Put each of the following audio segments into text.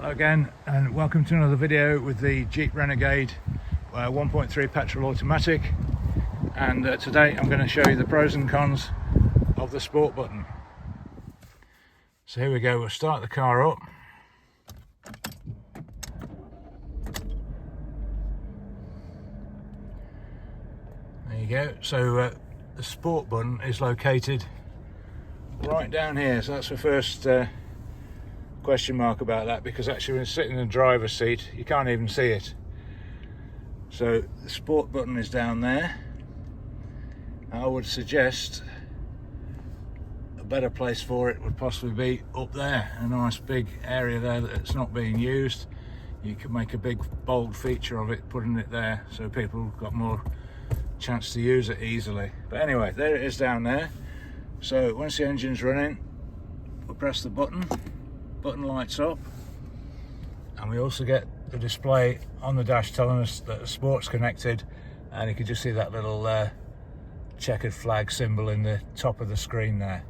Again, and welcome to another video with the Jeep Renegade 1.3 petrol automatic. And today I'm going to show you the pros and cons of the sport button. So here we go, we'll start the car up. There you go. So the sport button is located right down here, so that's the first question mark about that, because actually when you're sitting in the driver's seat you can't even see it. So the sport button is down there. I would suggest a better place for it would possibly be up there, a nice big area there that's not being used. You could make a big bold feature of it, putting it there so people have got more chance to use it easily. But anyway, there it is down there. So once the engine's running, we'll press the button lights up, and we also get the display on the dash telling us that the sport's connected, and you can just see that little checkered flag symbol in the top of the screen there.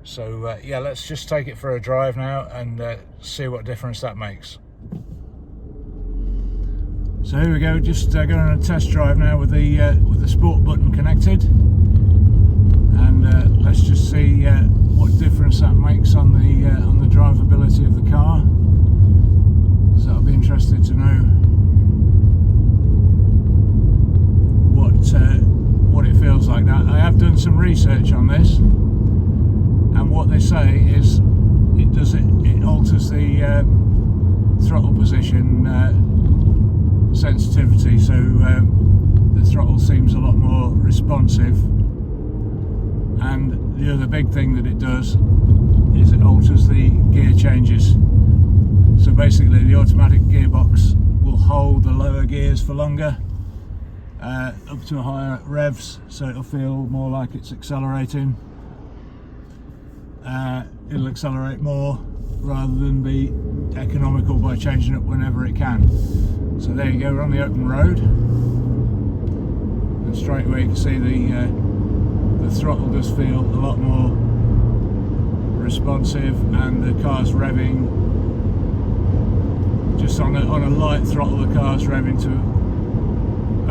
So yeah, let's just take it for a drive now and see what difference that makes. So here we go, just going on a test drive now with the sport button connected, and let's just see what difference that makes on the drivability of the car. So I'll be interested to know what it feels like. Now, I have done some research on this, and what they say is it alters the throttle position sensitivity, so the throttle seems a lot more responsive. And the other big thing that it does is it alters the gear changes. So basically the automatic gearbox will hold the lower gears for longer, up to higher revs, so it'll feel more like it's accelerating. It'll accelerate more rather than be economical by changing it whenever it can. So there you go, we're on the open road, and straight away you can see the throttle does feel a lot more responsive, and the car's revving just on a light throttle. The car's revving to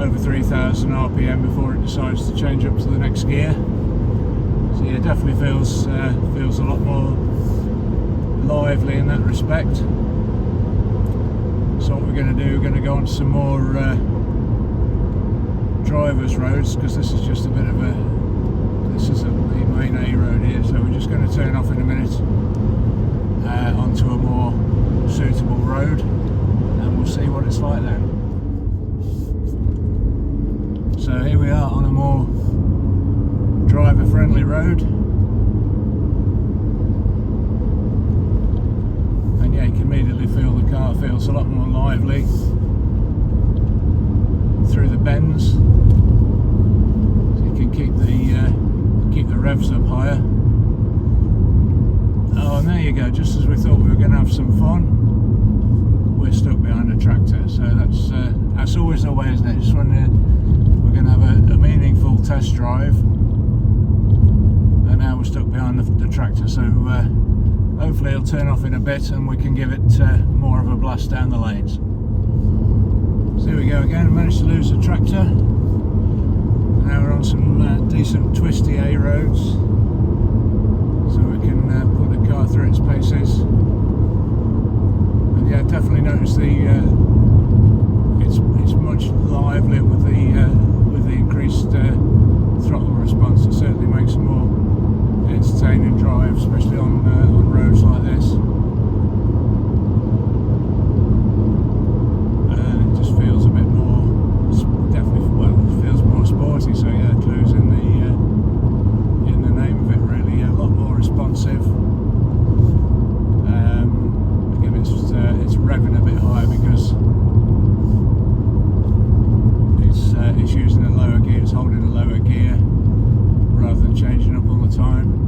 over 3,000 RPM before it decides to change up to the next gear. So yeah, it definitely feels a lot more lively in that respect. So what we're going to do, we're going to go on to some more drivers roads, because this is just a bit of this is the main A road here, so we're just going to turn off in a minute onto a more suitable road, and we'll see what it's like then. So here we are on a more driver friendly road, and yeah, you can immediately feel the car feels a lot more lively through the bends, so you can keep the revs up higher. Oh, and there you go, just as we thought we were going to have some fun, we're stuck behind a tractor. So that's always the way, isn't it? Just when we're going to have a meaningful test drive, and now we're stuck behind the tractor. So hopefully it'll turn off in a bit and we can give it more of a blast down the lanes. So here we go again, managed to lose the tractor. Now we're on some decent twisty A roads, so we can put the car through its paces. And yeah, definitely notice it's much livelier with the increased throttle response. It certainly makes a more entertaining drive, especially on roads like this. And it just feels a bit more, definitely, well, it feels more sporty. So yeah, clues in the name of it really. Yeah, a lot more responsive. Again, it's revving a bit higher because it's using a lower gear. It's holding a lower gear rather than changing up all the time.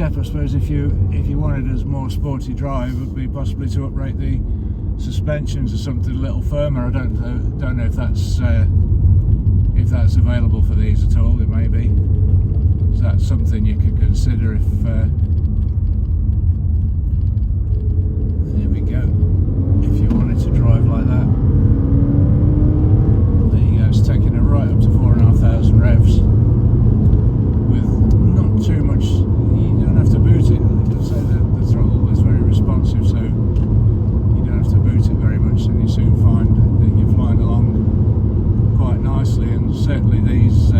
step, I suppose, if you wanted a more sporty drive, would be possibly to uprate the suspensions or something a little firmer. I don't know if that's available for these at all. It may be. So that's something you could consider if. There we go. If you wanted to drive like that, there you go. It's taking it right up to 4,500 revs with not too much. You don't have to boot it. Like I say, the throttle is very responsive, so you don't have to boot it very much, and you soon find that you're flying along quite nicely. And certainly these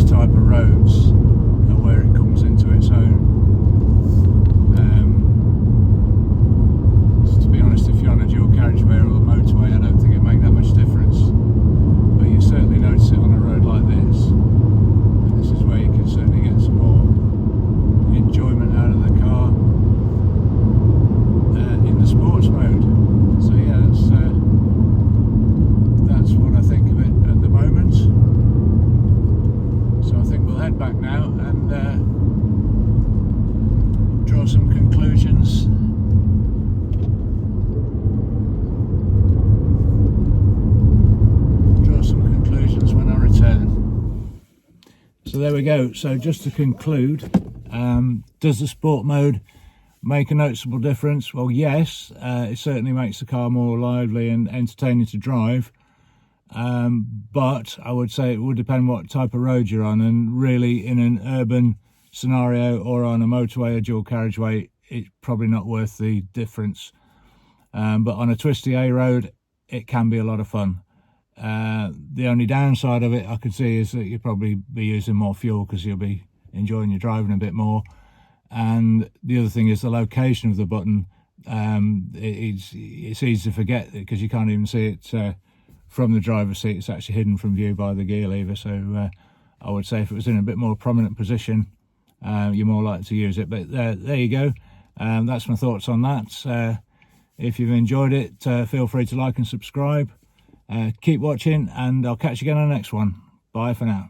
type of roads are where it comes into its own. To be honest, if you're on a dual carriageway or a motorway, I don't think it'd make that much difference, but you certainly notice it on a road like this. And this is where you can certainly get some more enjoyment out of the car in the sports mode. So yeah, that's what I think of it at the moment. So I think we'll head back now and draw some conclusions. When I return. So there we go. So just to conclude, does the sport mode make a noticeable difference? Well, yes, it certainly makes the car more lively and entertaining to drive. But I would say it would depend what type of road you're on, and really in an urban scenario or on a motorway or dual carriageway, it's probably not worth the difference. But on a twisty A road, it can be a lot of fun. The only downside of it I could see is that you'll probably be using more fuel because you'll be enjoying your driving a bit more. And the other thing is the location of the button. It's easy to forget because you can't even see it from the driver's seat. It's actually hidden from view by the gear lever. So I would say if it was in a bit more prominent position, you're more likely to use it. But there you go. That's my thoughts on that. If you've enjoyed it, feel free to like and subscribe. Keep watching, and I'll catch you again on the next one. Bye for now.